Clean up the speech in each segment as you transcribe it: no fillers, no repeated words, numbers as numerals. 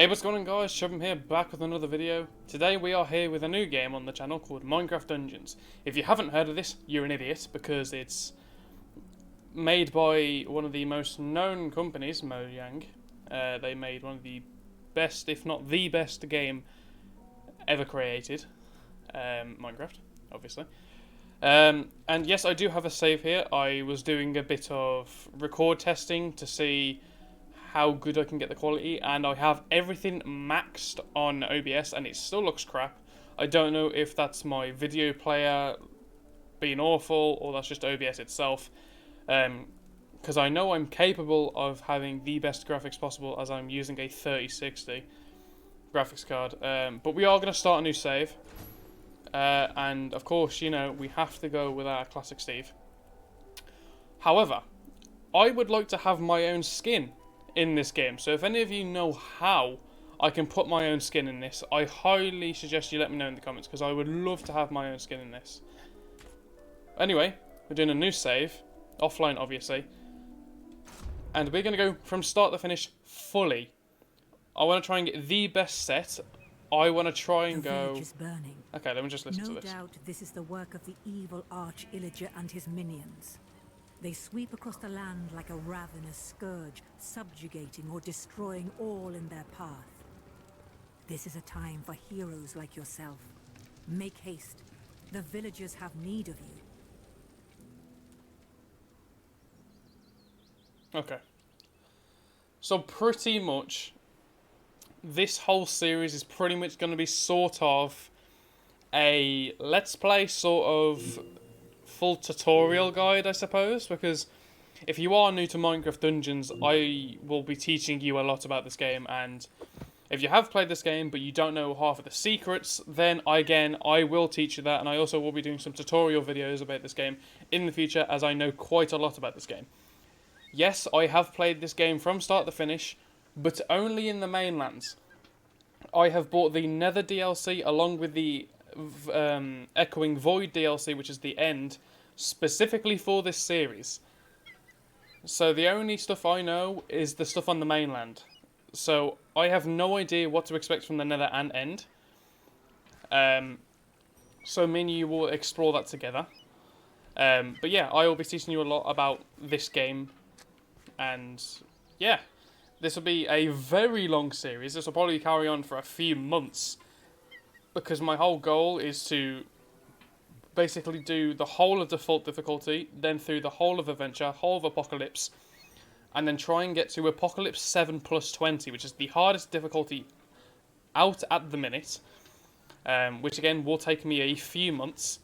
Hey, what's going on guys? Shubham here, back with another video. Today we are here with a new game on the channel called Minecraft Dungeons. If you haven't heard of this, you're an idiot, because it's made by one of the most known companies, Mojang. They made one of the best, if not the best game ever created. Minecraft, obviously. And yes, I do have a save here. I was doing a bit of record testing to see how good I can get the quality, and I have everything maxed on OBS and it still looks crap. I don't know if that's my video player being awful or that's just OBS itself, because I know I'm capable of having the best graphics possible as I'm using a 3060 graphics card. But we are going to start a new save, and of course, you know, we have to go with our classic Steve. However, I would like to have my own skin in this game, so if any of you know how I can put my own skin in this, I highly suggest you let me know in the comments, because I would love to have my own skin in this. Anyway, we're doing a new save, offline obviously, and we're going to go from start to finish fully. I want to try and get the best set. I want to try and go... The village is burning. Okay, let me just listen to this. No doubt this is the work of the evil Arch Illager and his minions. They sweep across the land like a ravenous scourge, subjugating or destroying all in their path. This is a time for heroes like yourself. Make haste. The villagers have need of you. Okay. So pretty much, this whole series is pretty much going to be sort of a let's play, sort of full tutorial guide, I suppose, because if you are new to Minecraft Dungeons, I will be teaching you a lot about this game, and if you have played this game but you don't know half of the secrets, then I will teach you that, and I also will be doing some tutorial videos about this game in the future, as I know quite a lot about this game. Yes, I have played this game from start to finish, but only in the mainlands. I have bought the Nether DLC along with the Echoing Void DLC, which is the end, specifically for this series. So the only stuff I know is the stuff on the mainland. So I have no idea what to expect from the Nether and End. So me and you will explore that together. But yeah, I will be teaching you a lot about this game. And yeah, this will be a very long series. This will probably carry on for a few months, because my whole goal is to basically do the whole of default difficulty, then through the whole of adventure, whole of apocalypse, and then try and get to apocalypse 7 plus 20, which is the hardest difficulty out at the minute, which again will take me a few months.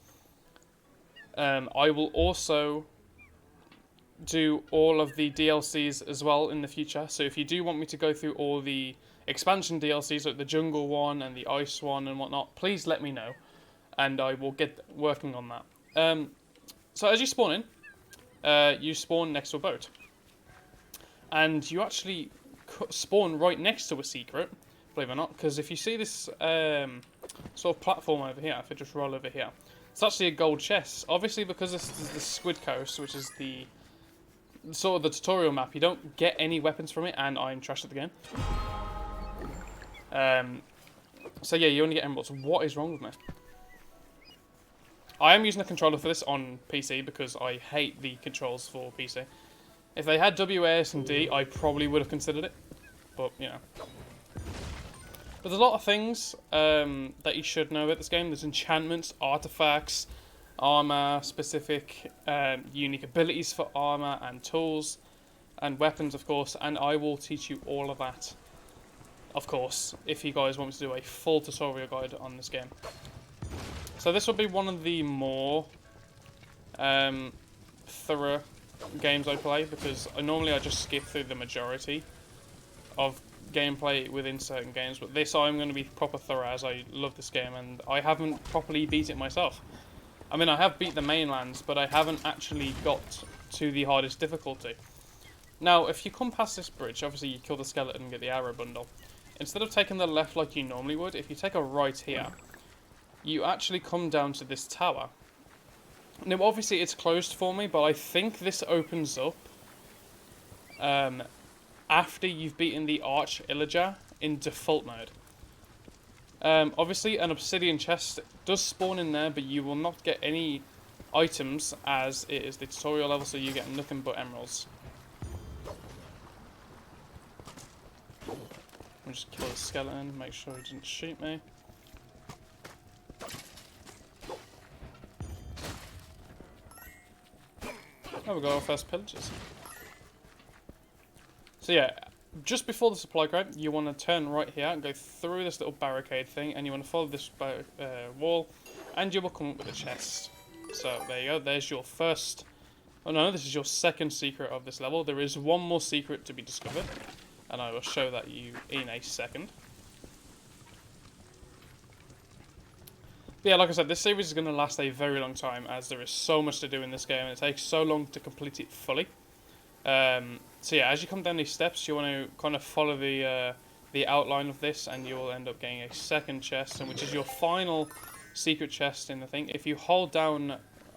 I will also do all of the DLCs as well in the future, so if you do want me to go through all the expansion DLCs, like the jungle one and the ice one and whatnot, please let me know, and I will get working on that. So as you spawn in, you spawn next to a boat, and you actually spawn right next to a secret, believe it or not, because if you see this sort of platform over here, if I just roll over here, it's actually a gold chest. Obviously, because this is the Squid Coast, which is the sort of the tutorial map, you don't get any weapons from it, and I'm trash at the game. So yeah, you only get emeralds. What is wrong with me? I am using a controller for this on PC because I hate the controls for PC. If they had WAS and D, I probably would have considered it, but you know. But there's a lot of things that you should know about this game. There's enchantments, artifacts, armor, specific unique abilities for armor and tools and weapons, of course, and I will teach you all of that, of course, if you guys want me to do a full tutorial guide on this game. So this will be one of the more thorough games I play, because normally I just skip through the majority of gameplay within certain games, but this I'm going to be proper thorough, as I love this game and I haven't properly beat it myself. I mean, I have beat the mainlands, but I haven't actually got to the hardest difficulty. Now, if you come past this bridge, obviously you kill the skeleton and get the arrow bundle. Instead of taking the left like you normally would, if you take a right here, you actually come down to this tower. Now, obviously it's closed for me, but I think this opens up after you've beaten the Arch Illager in default mode. Obviously, an obsidian chest does spawn in there, but you will not get any items as it is the tutorial level, so you get nothing but emeralds. I'll just kill the skeleton, make sure he didn't shoot me. Oh, we got our first pillagers. So yeah, just before the supply crate, you want to turn right here and go through this little barricade thing, and you want to follow this wall, and you will come up with a chest. So there you go, there's your first... Oh no, this is your second secret of this level. There is one more secret to be discovered, and I will show that you in a second. But yeah, like I said, this series is going to last a very long time, as there is so much to do in this game, and it takes so long to complete it fully. So yeah, as you come down these steps, you want to kind of follow the outline of this, and you will end up getting a second chest, and which is your final secret chest in the thing. If you hold down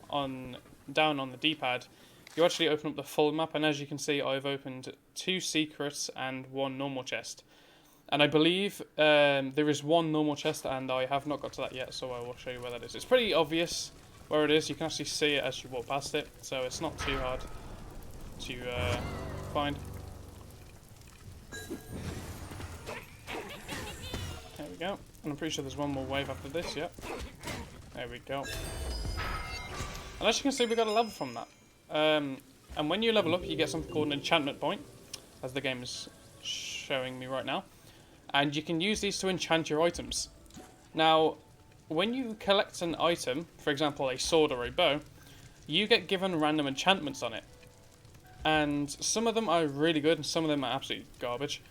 on the D-pad, you actually open up the full map, and as you can see, I've opened 2 secrets and 1 normal chest. And I believe there is 1 normal chest, and I have not got to that yet, so I will show you where that is. It's pretty obvious where it is. You can actually see it as you walk past it, so it's not too hard to find. There we go. And I'm pretty sure there's one more wave after this, yep. There we go. And as you can see, we got a level from that. And when you level up, you get something called an enchantment point, as the game is showing me right now. And you can use these to enchant your items. Now, when you collect an item, for example a sword or a bow, you get given random enchantments on it. And some of them are really good and some of them are absolute garbage.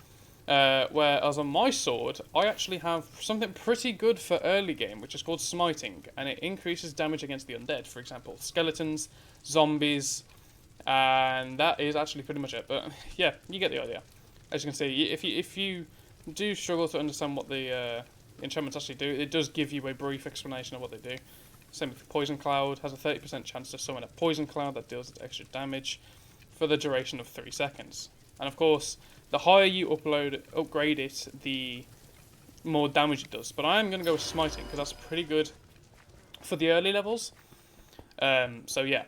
Whereas on my sword, I actually have something pretty good for early game, which is called smiting, and it increases damage against the undead, for example, skeletons, zombies, and that is actually pretty much it. But yeah, you get the idea. As you can see, if you do struggle to understand what the enchantments actually do, it does give you a brief explanation of what they do. Same with Poison Cloud, has a 30% chance to summon a Poison Cloud that deals extra damage for the duration of 3 seconds. And of course, the higher you upgrade it, the more damage it does. But I am going to go with Smiting, because that's pretty good for the early levels. So yeah.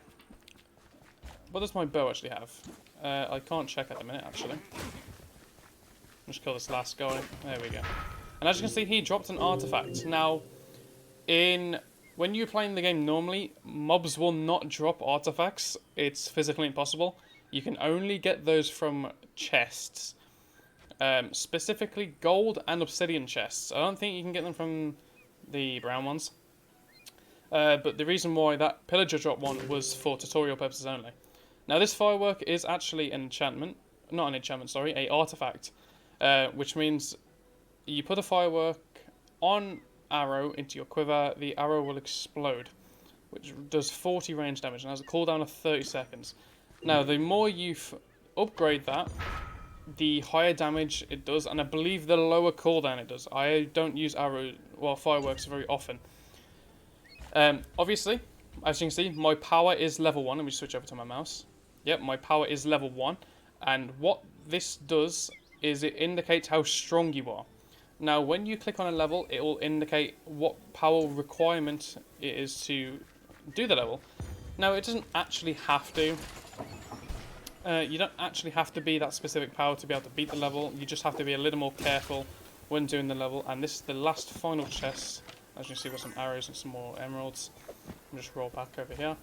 What does my bow actually have? I can't check at the minute, actually. Just kill this last guy. There we go. And as you can see, he dropped an artifact. Now, when you're playing the game normally, mobs will not drop artifacts. It's physically impossible. You can only get those from chests. Specifically gold and obsidian chests. I don't think you can get them from the brown ones. But the reason why that pillager drop one was for tutorial purposes only. Now this firework is actually an enchantment. Not an enchantment, sorry. An artifact. Which means you put a firework on arrow into your quiver, the arrow will explode, which does 40 range damage and has a cooldown of 30 seconds. Now, the more you upgrade that, the higher damage it does, and I believe the lower cooldown it does. I don't use fireworks very often. Obviously, as you can see, my power is level 1. Let me switch over to my mouse. Yep, my power is level 1, and what this does is it indicates how strong you are. Now, when you click on a level, it will indicate what power requirement it is to do the level. Now, it doesn't actually have to. You don't actually have to be that specific power to be able to beat the level. You just have to be a little more careful when doing the level. And this is the last final chest. As you can see, we've got some arrows and some more emeralds. I'll just roll back over here.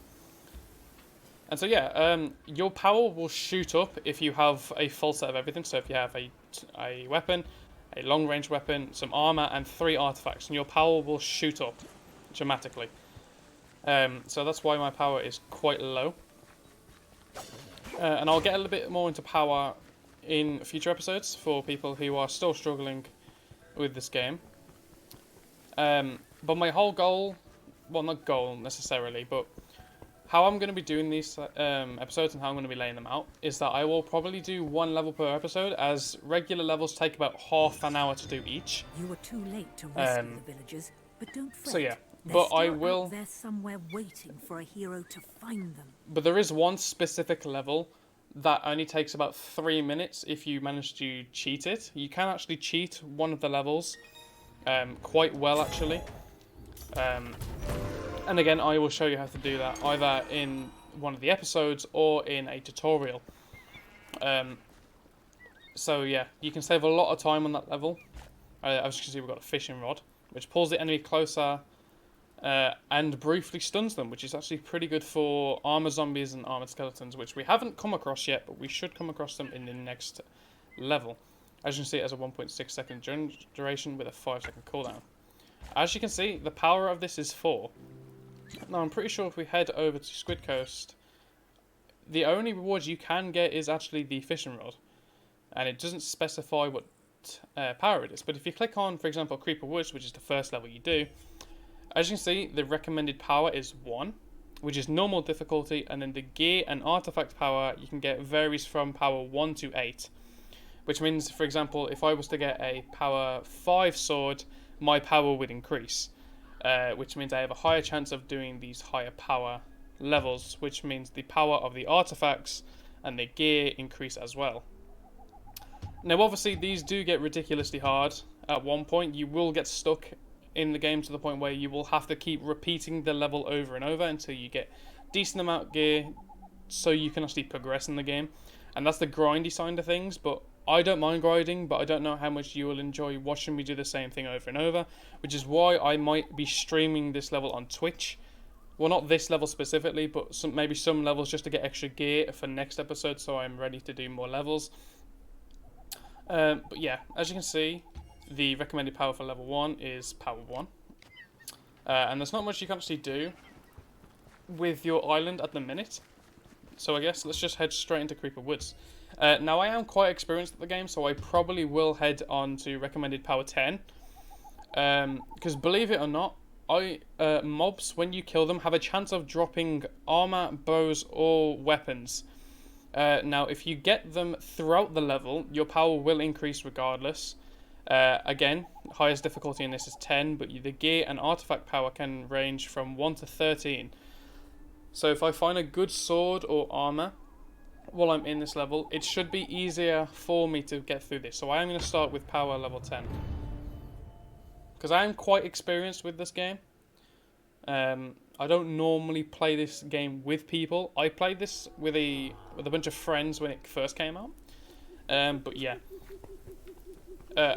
And so yeah, your power will shoot up if you have a full set of everything. So if you have a weapon, a long-range weapon, some armor, and 3 artifacts, and your power will shoot up dramatically. So that's why my power is quite low. And I'll get a little bit more into power in future episodes for people who are still struggling with this game. But my whole goal, well, not goal necessarily, but how I'm going to be doing these episodes and how I'm going to be laying them out is that I will probably do 1 level per episode, as regular levels take about half an hour to do each. You were too late to rescue the villagers, but don't fret. So yeah, They're but still I will. Out there somewhere waiting for a hero to find them. But there is one specific level that only takes about 3 minutes if you manage to cheat it. You can actually cheat one of the levels quite well, actually. And again, I will show you how to do that, either in one of the episodes or in a tutorial. So yeah, you can save a lot of time on that level. As you can see, we've got a fishing rod, which pulls the enemy closer and briefly stuns them, which is actually pretty good for armor zombies and armored skeletons, which we haven't come across yet, but we should come across them in the next level. As you can see, it has a 1.6 second duration with a 5-second cooldown. As you can see, the power of this is 4. Now, I'm pretty sure if we head over to Squid Coast, the only rewards you can get is actually the fishing rod. And it doesn't specify what power it is. But if you click on, for example, Creeper Woods, which is the first level you do, as you can see, the recommended power is 1, which is normal difficulty, and then the gear and artifact power you can get varies from power 1 to 8. Which means, for example, if I was to get a power 5 sword, my power would increase. Which means I have a higher chance of doing these higher power levels, which means the power of the artifacts and the gear increase as well. Now obviously these do get ridiculously hard. At one point you will get stuck in the game to the point where you will have to keep repeating the level over and over until you get decent amount of gear so you can actually progress in the game. And that's the grindy side of things, but I don't mind grinding, but I don't know how much you will enjoy watching me do the same thing over and over, which is why I might be streaming this level on Twitch. Well, not this level specifically, but maybe some levels just to get extra gear for next episode, so I'm ready to do more levels. But yeah, as you can see, the recommended power for level 1 is power 1. And there's not much you can actually do with your island at the minute. So I guess let's just head straight into Creeper Woods. Now I am quite experienced at the game, so I probably will head on to recommended power 10. Because believe it or not, mobs, when you kill them, have a chance of dropping armor, bows, or weapons. Now, if you get them throughout the level, your power will increase regardless. Again, highest difficulty in this is 10, but the gear and artifact power can range from 1 to 13. So if I find a good sword or armor while I'm in this level, it should be easier for me to get through this. So I am going to start with power level 10. Because I am quite experienced with this game. I don't normally play this game with people. I played this with a bunch of friends when it first came out. But yeah.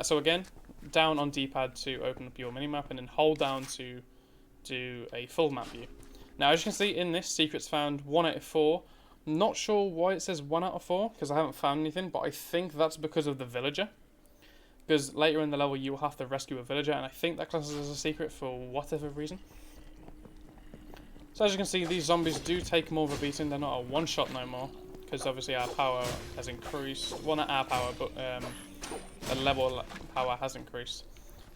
So again, down on D-pad to open up your minimap, and then hold down to do a full map view. Now, as you can see in this, secrets found 1 out of 4. Not sure why it says 1 out of 4, because I haven't found anything, but I think that's because of the villager. Because later in the level you will have to rescue a villager, and I think that classes as a secret for whatever reason. So as you can see, these zombies do take more of a beating. They're not a one-shot no more, because obviously our power has increased. Well, not our power, but the level power has increased.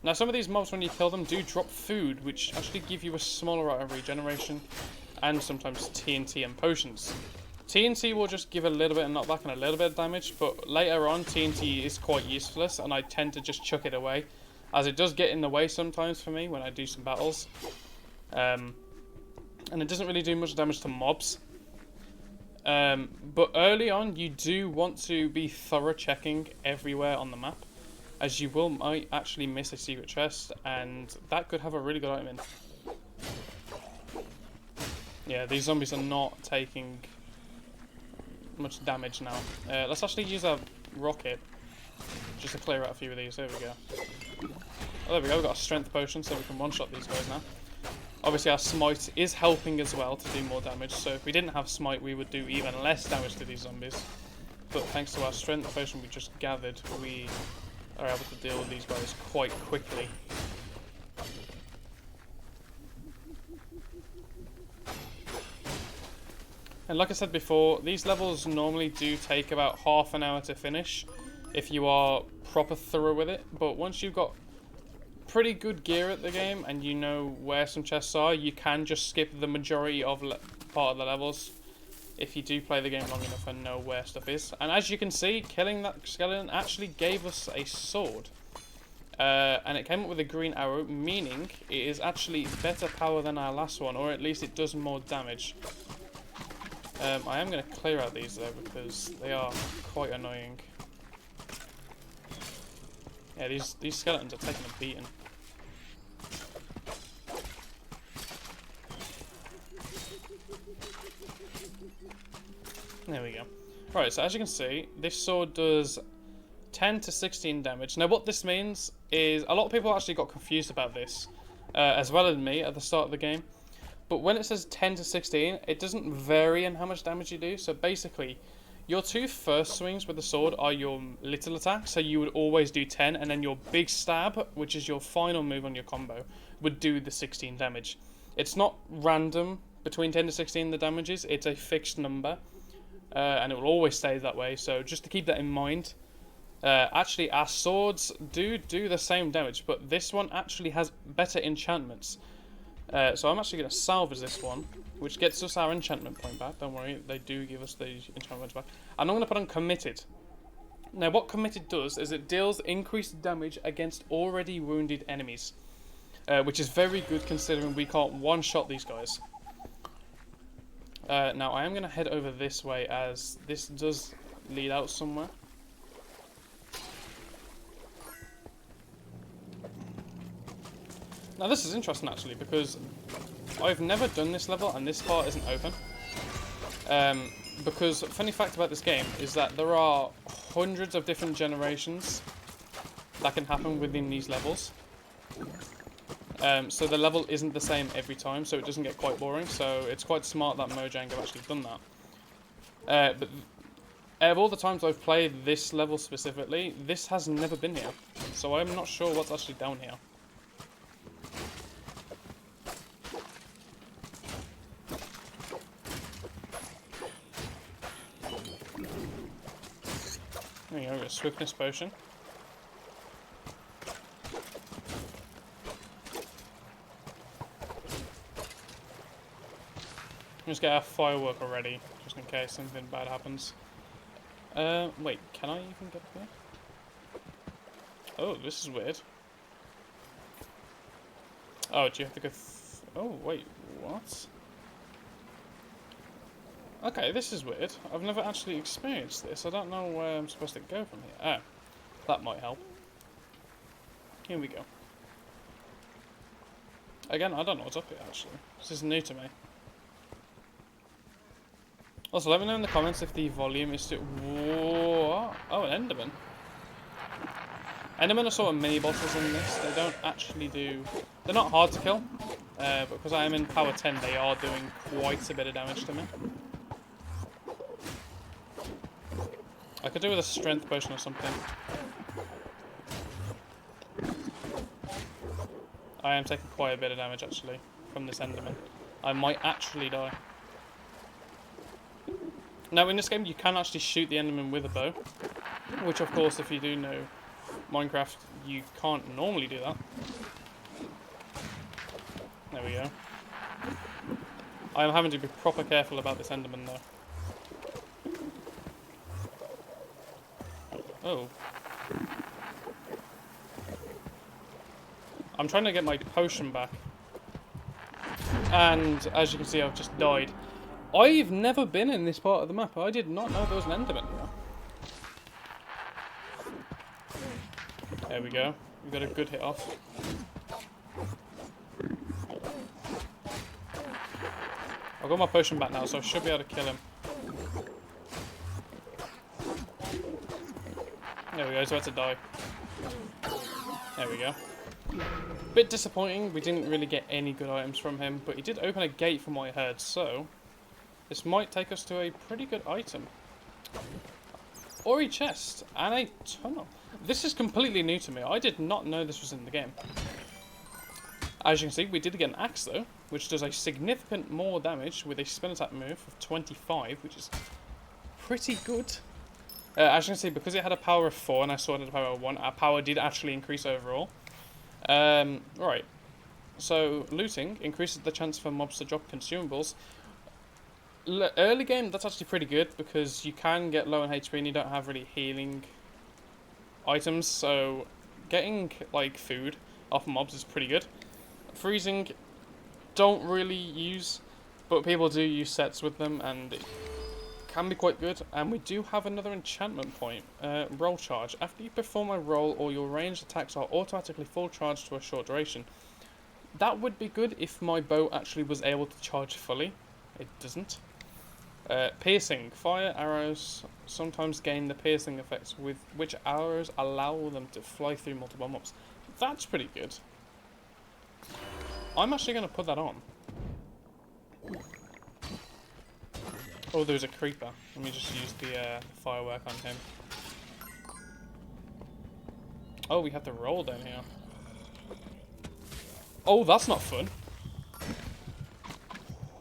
Now, some of these mobs, when you kill them, do drop food, which actually give you a smaller rate of regeneration, and sometimes TNT and potions. TNT will just give a little bit of knockback and a little bit of damage, but later on TNT is quite useless, and I tend to just chuck it away, as it does get in the way sometimes for me when I do some battles. And it doesn't really do much damage to mobs. But early on, you do want to be thorough checking everywhere on the map, as you might actually miss a secret chest, and that could have a really good item in. Yeah, these zombies are not taking much damage now. Let's actually use a rocket just to clear out a few of these. There we go. Oh, there we go. We've got a strength potion, so we can one-shot these guys now. Obviously, our smite is helping as well to do more damage. So if we didn't have smite, we would do even less damage to these zombies. But thanks to our strength potion we just gathered, we are able to deal with these guys quite quickly. And like I said before, these levels normally do take about half an hour to finish if you are proper thorough with it. But once you've got pretty good gear at the game and you know where some chests are, you can just skip the majority of part of the levels if you do play the game long enough and know where stuff is. And as you can see, killing that skeleton actually gave us a sword. And it came up with a green arrow, meaning it is actually better power than our last one, or at least it does more damage. I am going to clear out these though because they are quite annoying. Yeah, these skeletons are taking a beating. There we go. Right, so as you can see, this sword does 10 to 16 damage. Now what this means is a lot of people actually got confused about this, as well as me at the start of the game. But when it says 10 to 16, it doesn't vary in how much damage you do. So basically, your two first swings with the sword are your little attack, so you would always do 10, and then your big stab, which is your final move on your combo, would do the 16 damage. It's not random between 10 to 16 the damages, it's a fixed number, and it will always stay that way, so just to keep that in mind. Actually, our swords do the same damage, but this one actually has better enchantments. So I'm actually going to salvage this one, which gets us our enchantment point back. Don't worry, they do give us the enchantment back. And I'm going to put on Committed. Now what Committed does is it deals increased damage against already wounded enemies. Which is very good considering we can't one-shot these guys. Now I am going to head over this way as this does lead out somewhere. Now this is interesting actually because I've never done this level and this part isn't open. Because funny fact about this game is that there are hundreds of different generations that can happen within these levels. So the level isn't the same every time, so it doesn't get quite boring. So it's quite smart that Mojang have actually done that. But out of all the times I've played this level specifically, this has never been here. So I'm not sure what's actually down here. There you go, a swiftness potion. Let's get our firework ready, just in case something bad happens. Wait, can I even get up here? Oh, this is weird. Oh, do you have to go oh, wait, what? Okay, this is weird. I've never actually experienced this. I don't know where I'm supposed to go from here. Oh, that might help. Here we go. Again, I don't know what's up here, actually. This is new to me. Also, let me know in the comments if the volume is too... What? Oh, an Enderman. Endermen are sort of mini-bosses in this. They don't actually do... They're not hard to kill. But because I am in power 10, they are doing quite a bit of damage to me. I could do with a strength potion or something. I am taking quite a bit of damage actually from this Enderman. I might actually die. Now in this game you can actually shoot the Enderman with a bow, which of course if you do know Minecraft you can't normally do that. There we go. I am having to be proper careful about this Enderman though. Oh. I'm trying to get my potion back. And as you can see, I've just died. I've never been in this part of the map. I did not know there was an Enderman here. There we go. We got a good hit off. I've got my potion back now, so I should be able to kill him. There we go, he's about to die. There we go. Bit disappointing, we didn't really get any good items from him, but he did open a gate from what I heard, so this might take us to a pretty good item. Ori chest and a tunnel. This is completely new to me. I did not know this was in the game. As you can see, we did get an axe though, which does a significant more damage with a spin attack move of 25, which is pretty good. As you can see, because it had a power of 4 and I saw it had a power of 1, our power did actually increase overall. Right. So, looting increases the chance for mobs to drop consumables. Early game, that's actually pretty good because you can get low on HP and you don't have really healing items. So, getting, like, food off mobs is pretty good. Freezing, don't really use. But people do use sets with them, and it can be quite good. And we do have another enchantment point. Roll charge. After you perform a roll, all your ranged attacks are automatically full charge to a short duration. That would be good if my bow actually was able to charge fully. It doesn't. Piercing. Fire arrows sometimes gain the piercing effects, with which arrows allow them to fly through multiple mobs. That's pretty good. I'm actually going to put that on. Oh, there's a creeper. Let me just use the firework on him. Oh, we have to roll down here. Oh, that's not fun.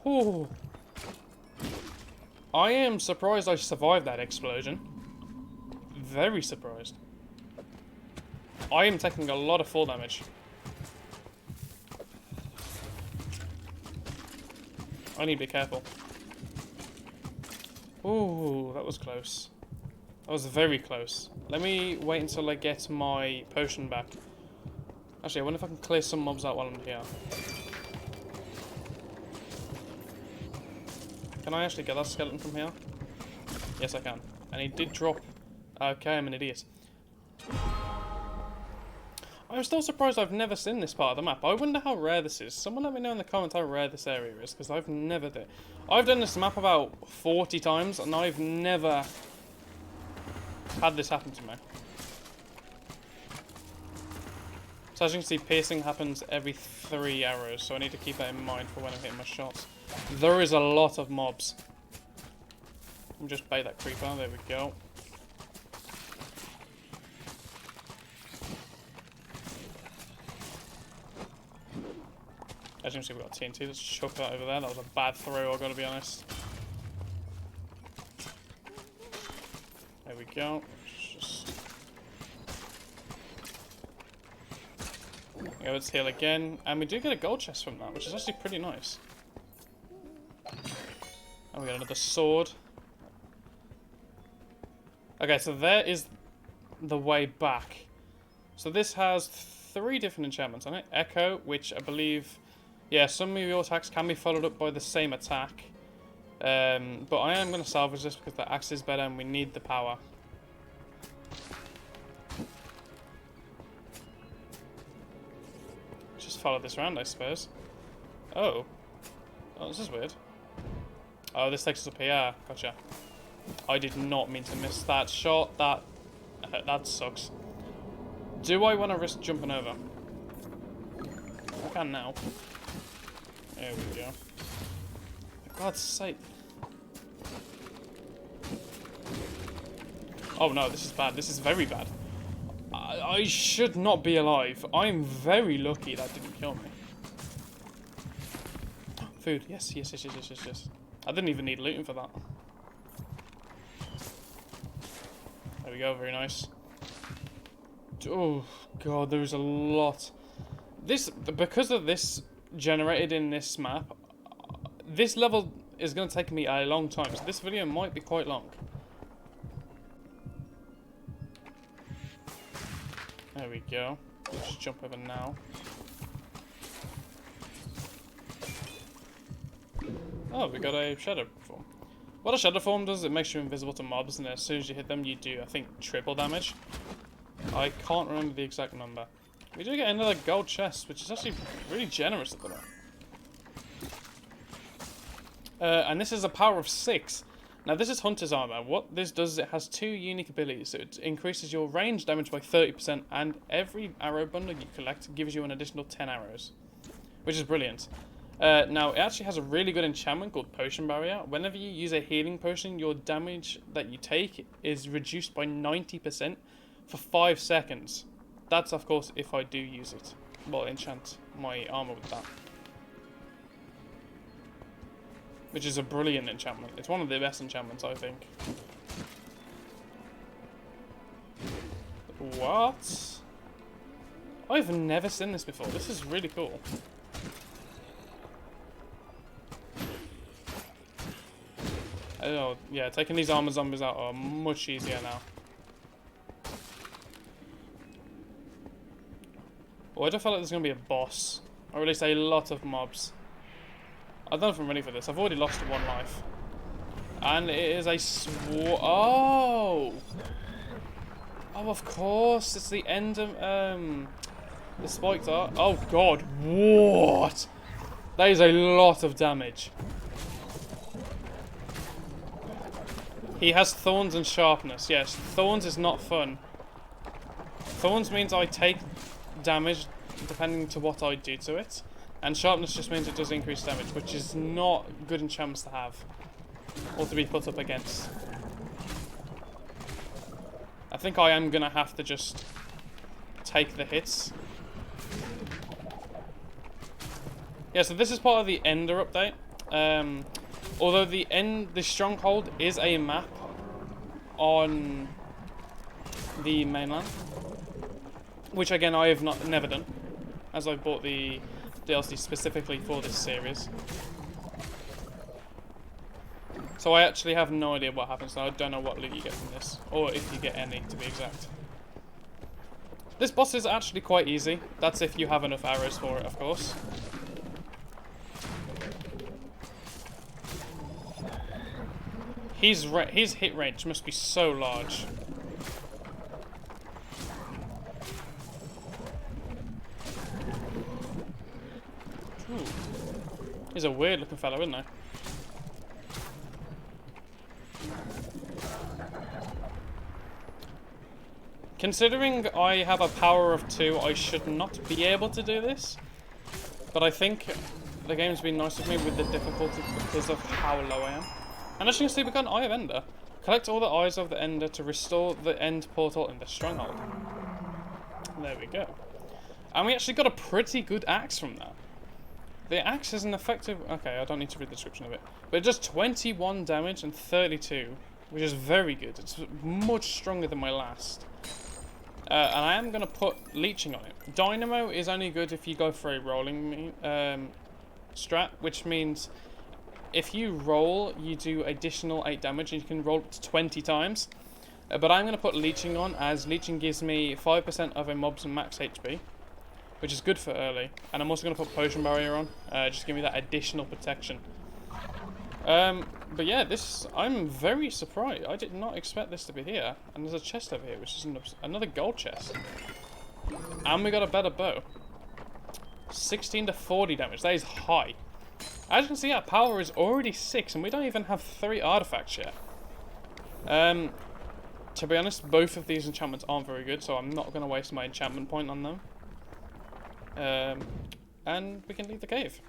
Oh. I am surprised I survived that explosion. Very surprised. I am taking a lot of fall damage. I need to be careful. Ooh, that was close. That was very close. Let me wait until I get my potion back. Actually, I wonder if I can clear some mobs out while I'm here. Can I actually get that skeleton from here? Yes, I can. And he did drop. Okay, I'm an idiot. I'm still surprised I've never seen this part of the map. I wonder how rare this is. Someone let me know in the comments how rare this area is, because I've never done it. I've done this map about 40 times, and I've never had this happen to me. So as you can see, piercing happens every 3 arrows, so I need to keep that in mind for when I'm hitting my shots. There is a lot of mobs. I'll just bait that creeper, there we go. As you can see, we've got TNT. Let's chuck that over there. That was a bad throw, I've got to be honest. There we go. Yeah, let's heal again. And we do get a gold chest from that, which is actually pretty nice. And we got another sword. Okay, so there is the way back. So this has 3 different enchantments on it. Echo, which I believe... Yeah, some of your attacks can be followed up by the same attack. But I am going to salvage this because the axe is better and we need the power. Just follow this around, I suppose. Oh. Oh, this is weird. Oh, this takes us up here. Gotcha. I did not mean to miss that shot. That sucks. Do I want to risk jumping over? I can now. There we go. For God's sake. Oh no, this is bad. This is very bad. I should not be alive. I'm very lucky that didn't kill me. Food. Yes, yes, yes, yes, yes, yes, yes. I didn't even need looting for that. There we go, very nice. Oh god, there's a lot. Because of this generated in this map, this level is going to take me a long time, so this video might be quite long. There we go. Let's jump over now. Oh, we got a shadow form. What a shadow form does, it makes you invisible to mobs, and as soon as you hit them, you do, I think, triple damage. I can't remember the exact number. We do get another gold chest, which is actually really generous at the moment. And this is a power of 6. Now, this is Hunter's Armor. What this does is it has 2 unique abilities. So it increases your range damage by 30%, and every arrow bundle you collect gives you an additional 10 arrows, which is brilliant. Now, it actually has a really good enchantment called Potion Barrier. Whenever you use a healing potion, your damage that you take is reduced by 90% for 5 seconds. That's, of course, if I do use it. Well, enchant my armor with that. Which is a brilliant enchantment. It's one of the best enchantments, I think. What? I've never seen this before. This is really cool. Oh, yeah, taking these armor zombies out are much easier now. Well, I don't feel like there's going to be a boss. Or at least a lot of mobs. I don't know if I'm ready for this. I've already lost 1 life. And it is a Oh! Oh, of course. It's the end of, the spiked art. Oh, God. What? That is a lot of damage. He has thorns and sharpness. Yes, thorns is not fun. Thorns means I take damage depending to what I do to it. And sharpness just means it does increase damage, which is not good enchantments to have. Or to be put up against. I think I am going to have to just take the hits. Yeah, so this is part of the Ender update. Although the Stronghold is a map on the mainland, which again I have never done, as I've bought the DLC specifically for this series. So I actually have no idea what happens, and I don't know what loot you get from this, or if you get any, to be exact. This boss is actually quite easy. That's if you have enough arrows for it, of course. His hit range must be so large. Ooh. He's a weird looking fellow, isn't he? Considering I have a power of 2, I should not be able to do this. But I think the game's been nice with me with the difficulty because of how low I am. And as you can see, we got an Eye of Ender. Collect all the Eyes of the Ender to restore the end portal in the Stronghold. There we go. And we actually got a pretty good axe from that. The axe is an effective... Okay, I don't need to read the description of it. But it does 21 damage and 32, which is very good. It's much stronger than my last. And I am going to put leeching on it. Dynamo is only good if you go for a rolling strat, which means if you roll, you do additional 8 damage, and you can roll up to 20 times. But I'm going to put leeching on, as leeching gives me 5% of a mob's max HP, which is good for early. And I'm also going to put potion barrier on, just give me that additional protection. But yeah, I'm very surprised. I did not expect this to be here. And there's a chest over here, which is another gold chest. And we got a better bow. 16 to 40 damage. That is high. As you can see, our power is already 6, and we don't even have 3 artifacts yet. To be honest, both of these enchantments aren't very good, so I'm not going to waste my enchantment point on them. And we can leave the cave.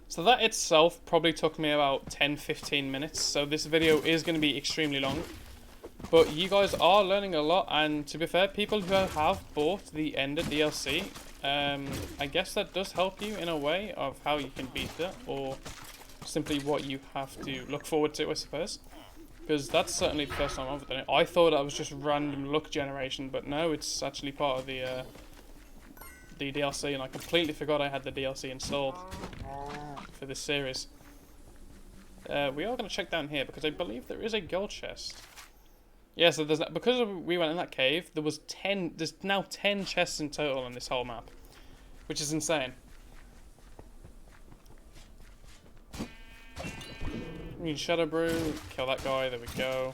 So that itself probably took me about 10-15 minutes, so this video is going to be extremely long. But you guys are learning a lot, and to be fair, people who have bought the Ender DLC, I guess that does help you in a way of how you can beat it, or simply what you have to look forward to, I suppose. Because that's certainly the first time I've done it. I thought that was just random luck generation, but no, it's actually part of the DLC, and I completely forgot I had the DLC installed for this series. We are going to check down here because I believe there is a gold chest. Yeah, so because we went in that cave, there's now 10 chests in total on this whole map, which is insane. We need Shadow Brew, kill that guy, there we go.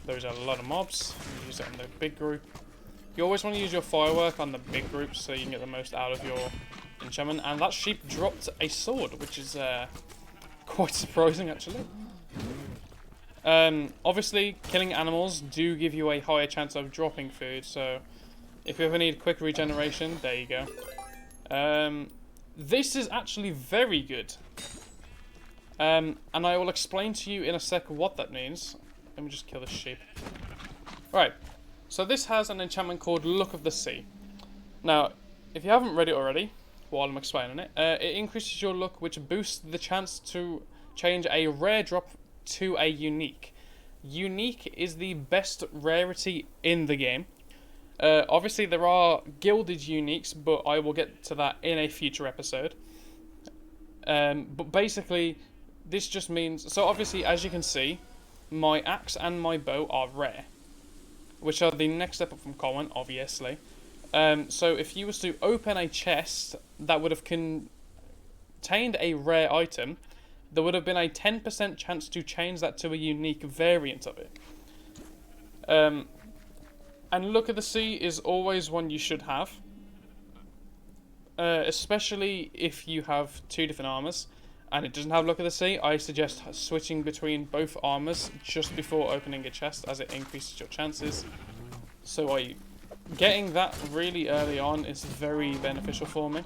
There's a lot of mobs. Use it on the big group. You always want to use your firework on the big groups so you can get the most out of your enchantment. And that sheep dropped a sword, which is quite surprising, actually. Obviously, killing animals do give you a higher chance of dropping food. So, if you ever need quick regeneration, there you go. This is actually very good. And I will explain to you in a sec what that means. Let me just kill this sheep. Right, so this has an enchantment called Luck of the Sea. Now, if you haven't read it already, while I'm explaining it, it increases your luck, which boosts the chance to change a rare drop to a unique. Unique is the best rarity in the game. Obviously, there are gilded uniques, but I will get to that in a future episode. But basically, this just means... So obviously, as you can see, my axe and my bow are rare, which are the next step up from common, obviously. So if you was to open a chest that would have contained a rare item, there would have been a 10% chance to change that to a unique variant of it. And Look at the Sea is always one you should have. Especially if you have 2 different armors and it doesn't have Look at the Sea. I suggest switching between both armors just before opening a chest, as it increases your chances. So getting that really early on is very beneficial for me.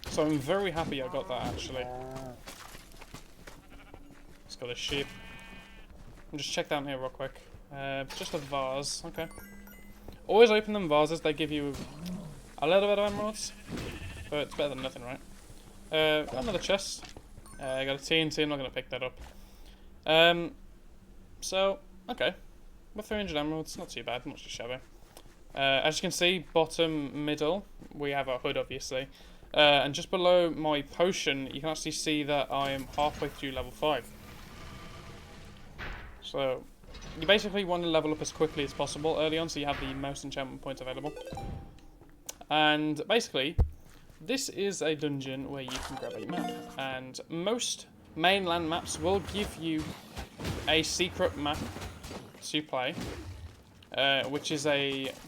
So I'm very happy I got that, actually. Let's got a sheep. I'll just check down here real quick. Just a vase, okay. Always open them vases, they give you a little bit of emeralds, but it's better than nothing, right? Got another chest. I got a TNT, I'm not going to pick that up. So, okay. With 300 emeralds, not too bad, not too shabby. As you can see, bottom, middle, we have our hood, obviously. And just below my potion, you can actually see that I am halfway through level 5. So, you basically want to level up as quickly as possible early on, so you have the most enchantment points available. And basically, this is a dungeon where you can grab a map. And most mainland maps will give you a secret map to play, which is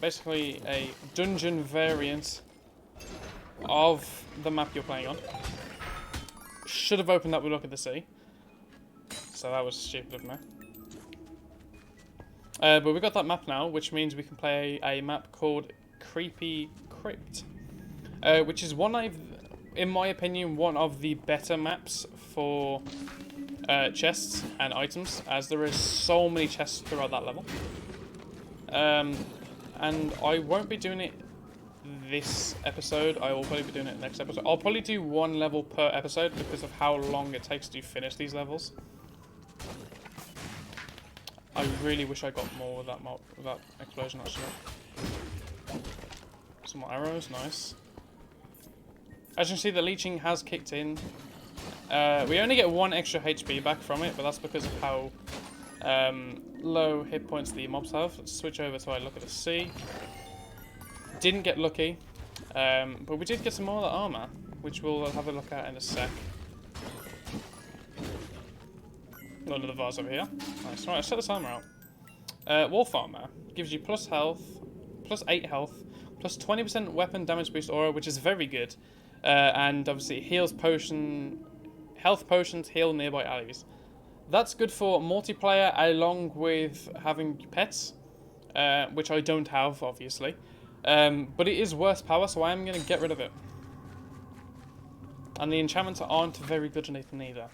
basically a dungeon variant of the map you're playing on. Should have opened up with Look at the Sea. So that was stupid of me. But we got that map now, which means we can play a map called Creepy Crypt, which is in my opinion, one of the better maps for chests and items, as there is so many chests throughout that level. And I won't be doing it this episode. I will probably be doing it next episode. I'll probably do 1 level per episode because of how long it takes to finish these levels. I really wish I got more with that explosion, actually. Some more arrows, nice. As you can see, the leeching has kicked in. We only get 1 extra HP back from it, but that's because of how low hit points the mobs have. Let's switch over to Look at the Sea. Didn't get lucky, but we did get some more of the armor, which we'll have a look at in a sec. Got another vase over here. Nice. Right, let's set this armor out. Wolf armor gives you plus health, plus 8 health, plus 20% weapon damage boost aura, which is very good. And obviously heals health potions heal nearby allies. That's good for multiplayer along with having pets, which I don't have, obviously. But it is worse power, so I am going to get rid of it. And the enchantments aren't very good on it either.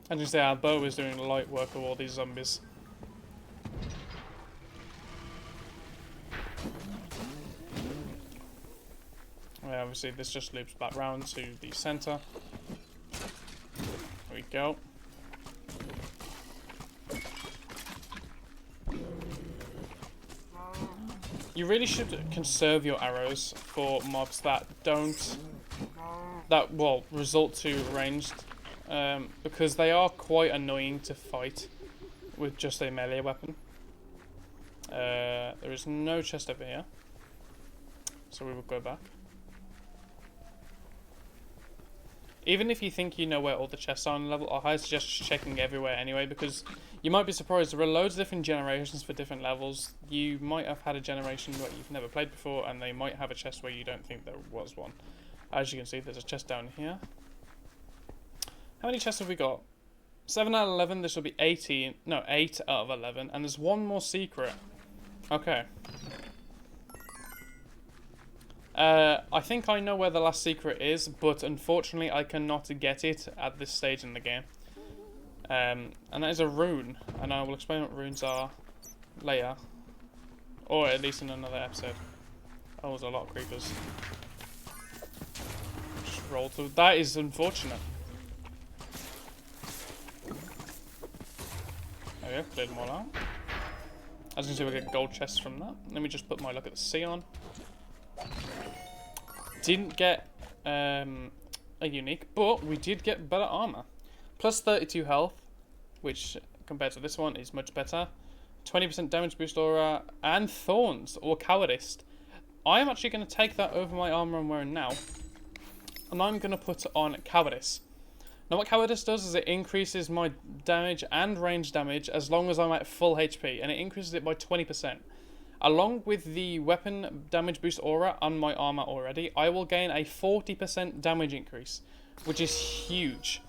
As you say, our bow is doing light work of all these zombies. Yeah, obviously this just loops back round to the center. There we go. You really should conserve your arrows for mobs that result to ranged, because they are quite annoying to fight with just a melee weapon. There is no chest over here, so we will go back. Even if you think you know where all the chests are on the level, I highly suggest checking everywhere anyway, because you might be surprised. There are loads of different generations for different levels. You might have had a generation where you've never played before, and they might have a chest where you don't think there was one. As you can see, there's a chest down here. How many chests have we got? 7 out of 11, this will be 8 out of 11, and there's 1 more secret. Okay. I think I know where the last secret is, but unfortunately I cannot get it at this stage in the game. And that is a rune, and I will explain what runes are later. Or at least in another episode. Oh, there's a lot of creepers. Just roll through. That is unfortunate. There we go, cleared them all out. As you can see, we get gold chests from that. Let me just put my Look at the Sea on. Didn't get a unique, but we did get better armor. Plus 32 health, which compared to this one is much better. 20% damage boost aura, and thorns or cowardice. I am actually going to take that over my armor I'm wearing now, and I'm going to put on cowardice. Now what cowardice does is it increases my damage and range damage as long as I'm at full HP, and it increases it by 20%. Along with the weapon damage boost aura on my armor already, I will gain a 40% damage increase, which is huge.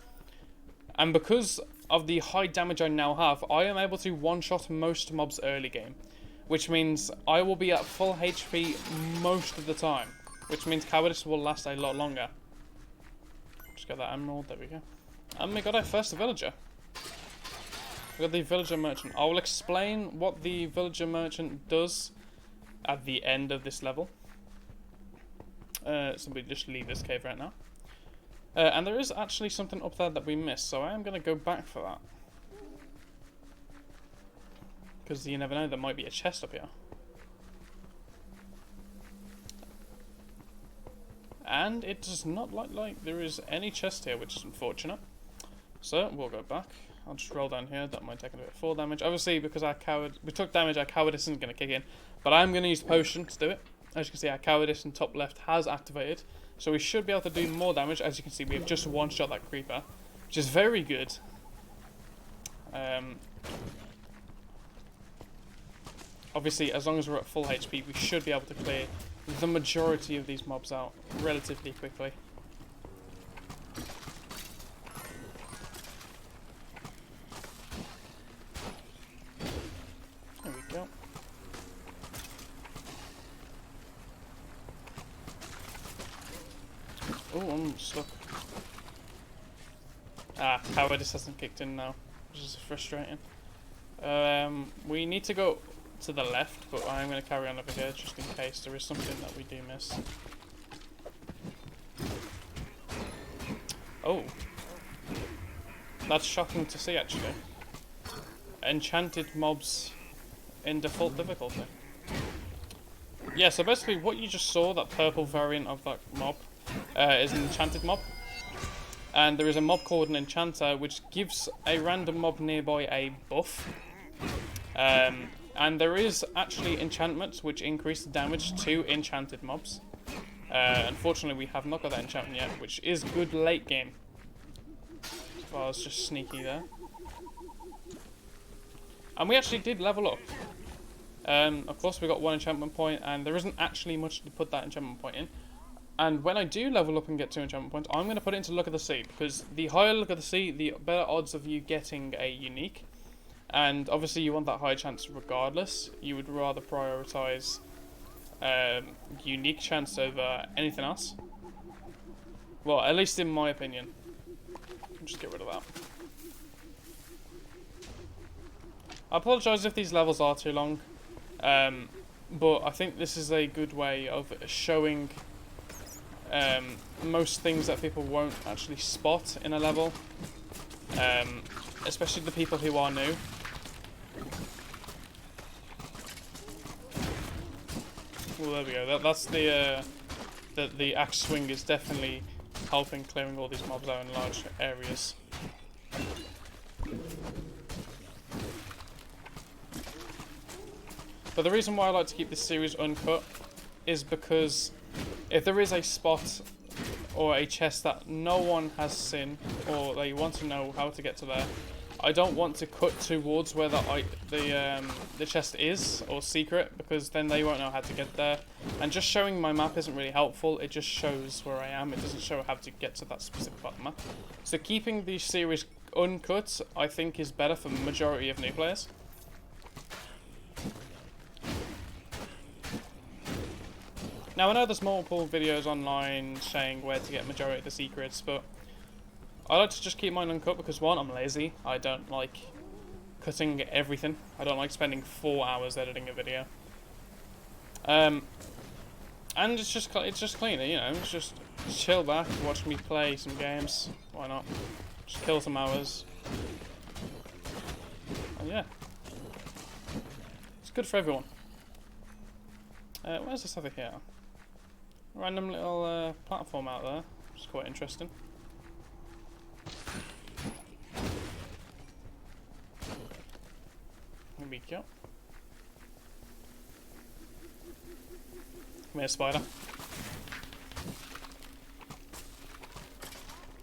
And because of the high damage I now have, I am able to one-shot most mobs early game, which means I will be at full HP most of the time, which means cowardice will last a lot longer. Just got that emerald, there we go. And we got our first villager. We got the villager merchant. I will explain what the villager merchant does at the end of this level. So we just leave this cave right now. And there is actually something up there that we missed, so I am going to go back for that. Because you never know, there might be a chest up here. And it does not look like there is any chest here, which is unfortunate. So, we'll go back. I'll just roll down here. That might take a bit of fall damage. Obviously, because we took damage, our cowardice isn't going to kick in. But I'm going to use the potion to do it. As you can see, our cowardice in top left has activated. So we should be able to do more damage. As you can see, we have just one-shot that creeper, which is very good. Obviously, as long as we're at full HP, we should be able to clear the majority of these mobs out relatively quickly. There we go. Oh, I'm stuck. Ah, cowardice hasn't kicked in now, which is frustrating. We need to go to the left, but I'm going to carry on over here just in case there is something that we do miss. Oh. That's shocking to see, actually. Enchanted mobs in default difficulty. Yeah, so basically what you just saw, that purple variant of that mob, is an enchanted mob. And there is a mob called an enchanter, which gives a random mob nearby a buff. And there is actually enchantments which increase the damage to enchanted mobs. Unfortunately, we have not got that enchantment yet, which is good late game. So I was just sneaky there. And we actually did level up. Of course, we got one enchantment point, and there isn't actually much to put that enchantment point in. And when I do level up and get 2 enchantment points, I'm going to put it into Look of the Sea, because the higher Look of the Sea, the better odds of you getting a unique. And obviously you want that high chance regardless. You would rather prioritise unique chance over anything else. Well, at least in my opinion. Just get rid of that. I apologise if these levels are too long. But I think this is a good way of showing most things that people won't actually spot in a level. Especially the people who are new. Well, there we go. That's the axe swing is definitely helping clearing all these mobs out in large areas. But the reason why I like to keep this series uncut is because if there is a spot or a chest that no one has seen, or they want to know how to get to there, I don't want to cut towards where the chest is, or secret, because then they won't know how to get there. And just showing my map isn't really helpful, it just shows where I am, it doesn't show how to get to that specific part of the map. So keeping the series uncut, I think, is better for the majority of new players. Now, I know there's multiple videos online saying where to get majority of the secrets, but I like to just keep mine uncut because, one, I'm lazy. I don't like cutting everything. I don't like spending 4 hours editing a video. And it's just cleaner, you know. It's just chill back, watch me play some games. Why not? Just kill some hours. And yeah, it's good for everyone. Where's this over here? Random little platform out there. It's quite interesting. Here we go. Come here, spider.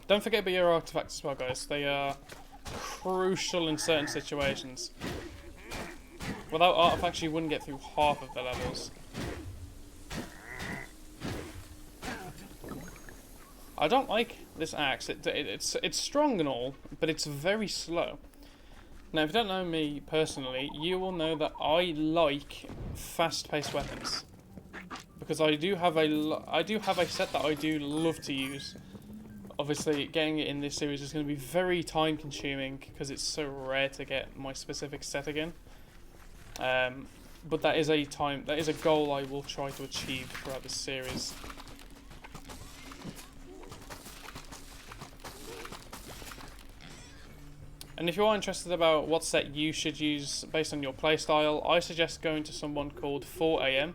Don't forget about your artifacts as well, guys. They are crucial in certain situations. Without artifacts, you wouldn't get through half of the levels. I don't like this axe. It's strong and all, but it's very slow. Now, if you don't know me personally, you will know that I like fast-paced weapons, because I do have a set that I do love to use. Obviously, getting it in this series is going to be very time-consuming because it's so rare to get my specific set again. But that is a goal I will try to achieve throughout this series. And if you are interested about what set you should use based on your playstyle, I suggest going to someone called 4AM.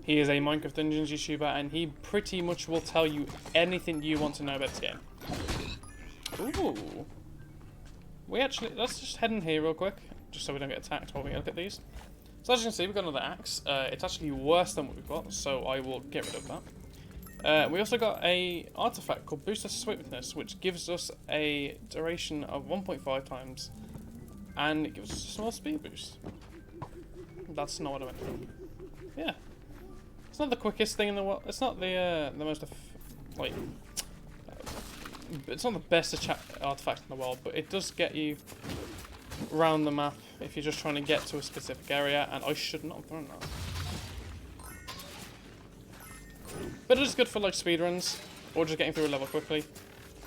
He is a Minecraft Dungeons YouTuber, and he pretty much will tell you anything you want to know about this game. Ooh. Let's just head in here real quick, just so we don't get attacked while we look at these. So as you can see, we've got another axe. It's actually worse than what we've got, so I will get rid of that. We also got a artifact called Boost of Swiftness, which gives us a duration of 1.5 times, and it gives us a small speed boost. That's not what I went for. Yeah. It's not the quickest thing in the world. It's not the most it's not the best artifact in the world, but it does get you around the map if you're just trying to get to a specific area. And I should not have thrown that. But it is good for like speedruns or just getting through a level quickly,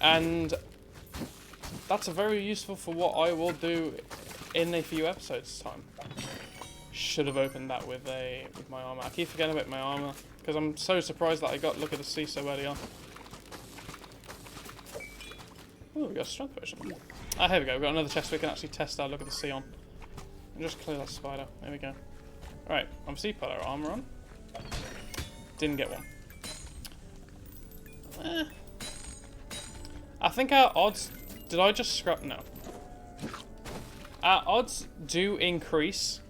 and that's very useful for what I will do in a few episodes' time. Should have opened that with my armor. I keep forgetting about my armor because I'm so surprised that I got Look at the Sea so early on. Oh, we got a strength potion. Ah, here we go. We've got another chest we can actually test our Look at the Sea on. And just clear that spider. There we go. Right, obviously put our armor on. Didn't get one. I think our odds... Did I just scrap? No. Our odds do increase.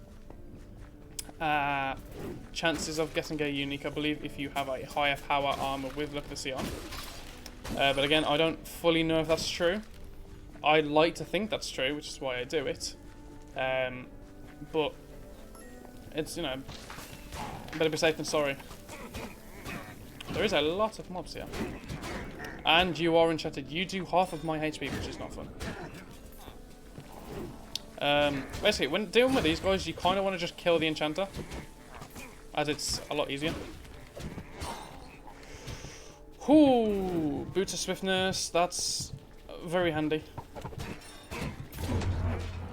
Chances of getting a unique, I believe, if you have a higher power armor with Look at the Sea on. But again, I don't fully know if that's true. I'd like to think that's true, which is why I do it. But it's, you know, better be safe than sorry. There is a lot of mobs here. And you are enchanted. You do half of my HP, which is not fun. Basically, when dealing with these guys, you kind of want to just kill the enchanter, as it's a lot easier. Ooh, Boots of Swiftness, that's very handy.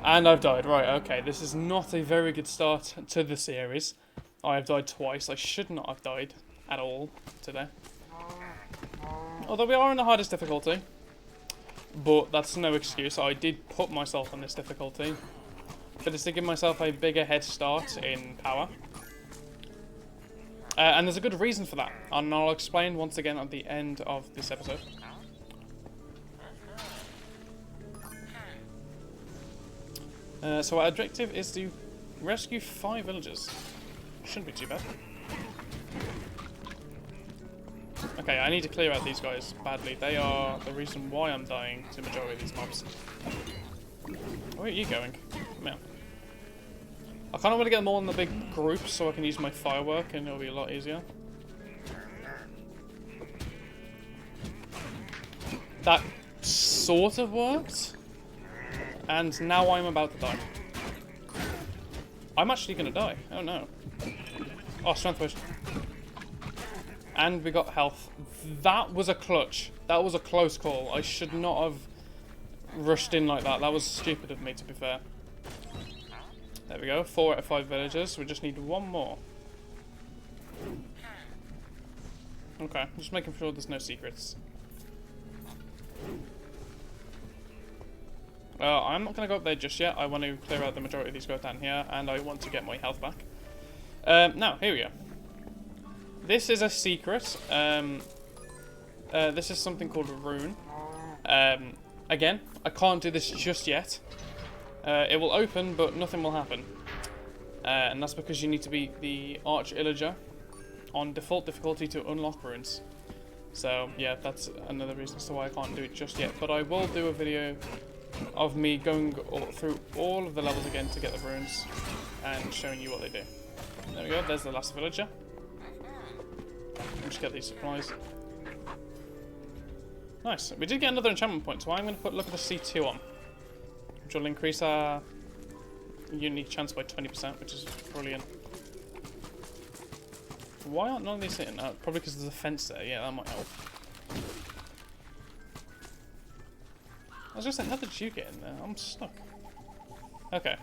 And I've died, right, okay, this is not a very good start to the series. I have died twice. I should not have died at all today. Although we are in the hardest difficulty. But that's no excuse. I did put myself on this difficulty. But it's to give myself a bigger head start in power. And there's a good reason for that. And I'll explain once again at the end of this episode. So our objective is to rescue 5 villagers. Shouldn't be too bad. Okay, I need to clear out these guys badly. They are the reason why I'm dying to the majority of these mobs. Where are you going? Come here. I kind of want to get them all in the big group so I can use my firework and it'll be a lot easier. That sort of worked. And now I'm about to die. I'm actually going to die. Oh no. Oh, strength potion. And we got health. That was a clutch. That was a close call. I should not have rushed in like that. That was stupid of me, to be fair. There we go. 4 out of 5 villagers. We just need 1 more. Okay. Just making sure there's no secrets. I'm not going to go up there just yet. I want to clear out the majority of these guys down here. And I want to get my health back. Now, here we go. This is a secret. This is something called a rune. Again, I can't do this just yet. It will open, but nothing will happen. And that's because you need to be the Arch Illager on default difficulty to unlock runes. So yeah, that's another reason as to why I can't do it just yet. But I will do a video of me going through all of the levels again to get the runes and showing you what they do. There we go, there's the last villager. Let's just get these supplies. Nice. We did get another enchantment point, so I'm going to put Look at the C2 on, which will increase our unique chance by 20%, which is brilliant. Why aren't none of these hitting? Probably because there's a fence there. Yeah, that might help. I was just saying, how did you get in there? I'm stuck. Okay.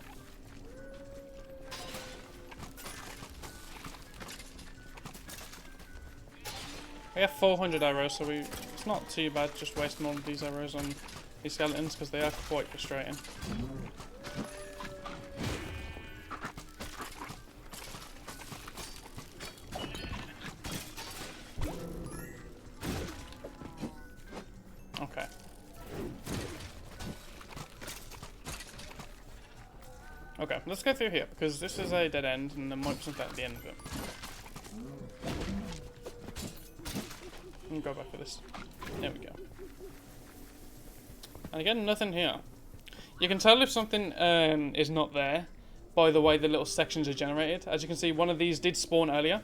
We have 400 arrows, so it's not too bad just wasting all of these arrows on these skeletons, because they are quite frustrating. Okay. Okay, let's go through here, because this is a dead end, and there might be something at the end of it. And go back for this. There we go. And again, nothing here. You can tell if something is not there by the way the little sections are generated. As you can see, one of these did spawn earlier,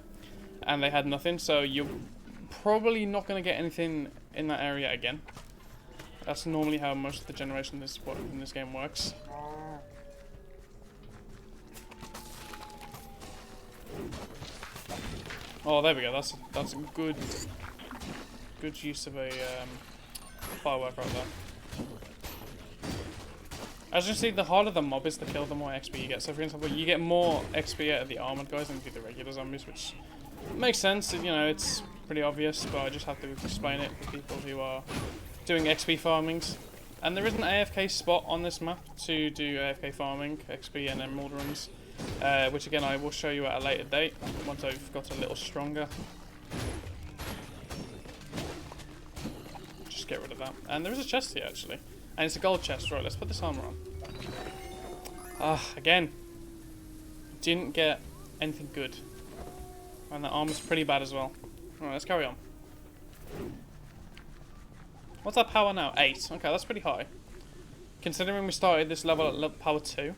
and they had nothing, so you're probably not going to get anything in that area again. That's normally how most of the generation in this game works. Oh, there we go. That's a good use of a firework right there. As you see, the harder the mob is to kill, the more XP you get. So, for example, you get more XP out of the armored guys than you do the regular zombies, which makes sense. You know, it's pretty obvious, but I just have to explain it for people who are doing XP farmings. And there is an AFK spot on this map to do AFK farming, XP and emerald runs, which again I will show you at a later date once I've got a little stronger. Just get rid of that. And there is a chest here actually, and it's a gold chest. Right, let's put this armor on. Again, didn't get anything good, and that armor's pretty bad as well. Alright, let's carry on. What's our power now? 8. Okay, that's pretty high. Considering we started this level at power 2.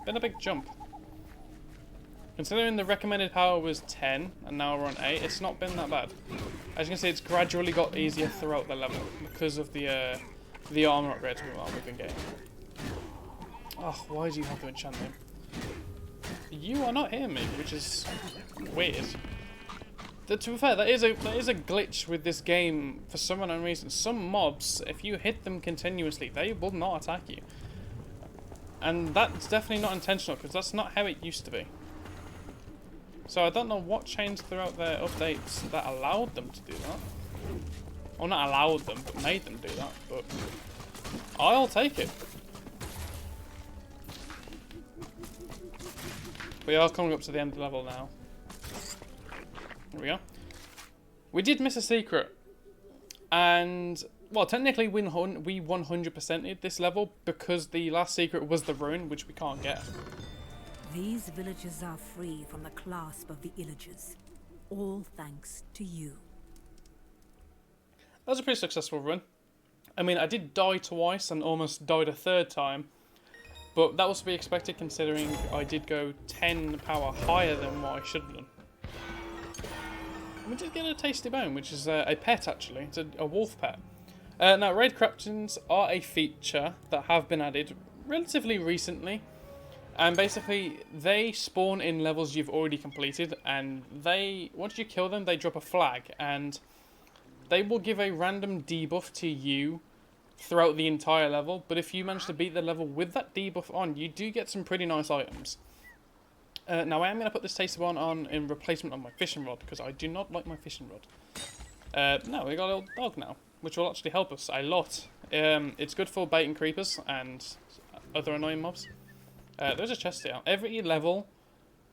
Been a big jump. Considering the recommended power was 10, and now we're on 8, it's not been that bad. As you can see, it's gradually got easier throughout the level, because of the armor upgrades we've been getting. Oh, why do you have to enchant him? You are not hearing me, which is weird. To be fair, that is a glitch with this game for some unknown reason. Some mobs, if you hit them continuously, they will not attack you. And that's definitely not intentional, because that's not how it used to be. So I don't know what changed throughout their updates that allowed them to do that. Or not allowed them, but made them do that. But I'll take it. We are coming up to the end of the level now. Here we go. We did miss a secret, and well, technically we 100%ed this level because the last secret was the rune, which we can't get. These villages are free from the clasp of the Illagers, all thanks to you. That was a pretty successful run. I mean, I did die twice and almost died a third time, but that was to be expected considering I did go 10 power higher than what I should have done. We did get a tasty bone, which is a pet actually. It's a wolf pet. Now, raid craftsins are a feature that have been added relatively recently. And basically, they spawn in levels you've already completed, and once you kill them, they drop a flag, and they will give a random debuff to you throughout the entire level. But if you manage to beat the level with that debuff on, you do get some pretty nice items. Now I am going to put this tasty one on in replacement of my fishing rod, because I do not like my fishing rod. Now we got a little dog now, which will actually help us a lot. It's good for baiting creepers and other annoying mobs. There's a chest here. Every level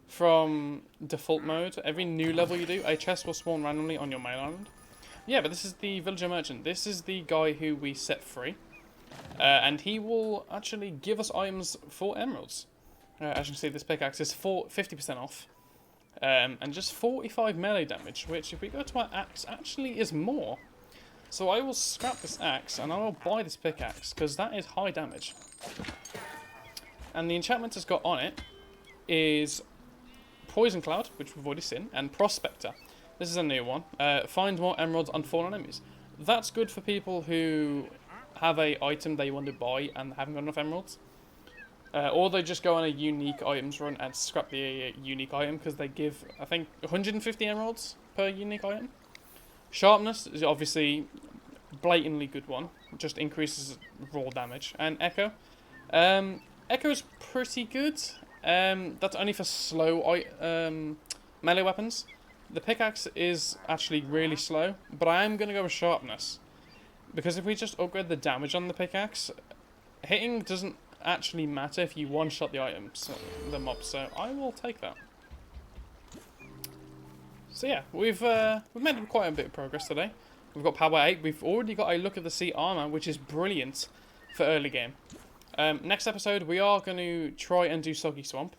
from default mode, every new level you do, a chest will spawn randomly on your main island. Yeah, but this is the villager merchant. This is the guy who we set free. And he will actually give us items for emeralds. As you can see, this pickaxe is 50% off. And just 45 melee damage, which if we go to our axe, actually is more. So I will scrap this axe and I will buy this pickaxe, because that is high damage. And the enchantment it's got on it is Poison Cloud, which we've already seen, and Prospector. This is a new one. Find more emeralds on fallen enemies. That's good for people who have a item they want to buy and haven't got enough emeralds. Or they just go on a unique items run and scrap the unique item, because they give, I think, 150 emeralds per unique item. Sharpness is obviously blatantly good one. Just increases raw damage. And Echo. Echo is pretty good. That's only for slow melee weapons. The pickaxe is actually really slow, but I am going to go with Sharpness. Because if we just upgrade the damage on the pickaxe, hitting doesn't actually matter if you one-shot the items, the mobs, so I will take that. So yeah, we've made quite a bit of progress today. We've got power 8, we've already got a Look at the Sea armor, which is brilliant for early game. Next episode, we are going to try and do Soggy Swamp.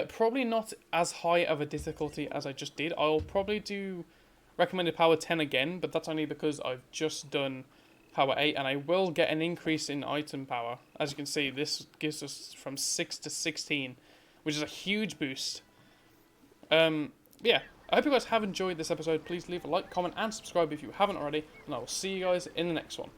Probably not as high of a difficulty as I just did. I'll probably do recommended power 10 again, but that's only because I've just done power 8, and I will get an increase in item power. As you can see, this gives us from 6 to 16, which is a huge boost. Yeah, I hope you guys have enjoyed this episode. Please leave a like, comment, and subscribe if you haven't already, and I will see you guys in the next one.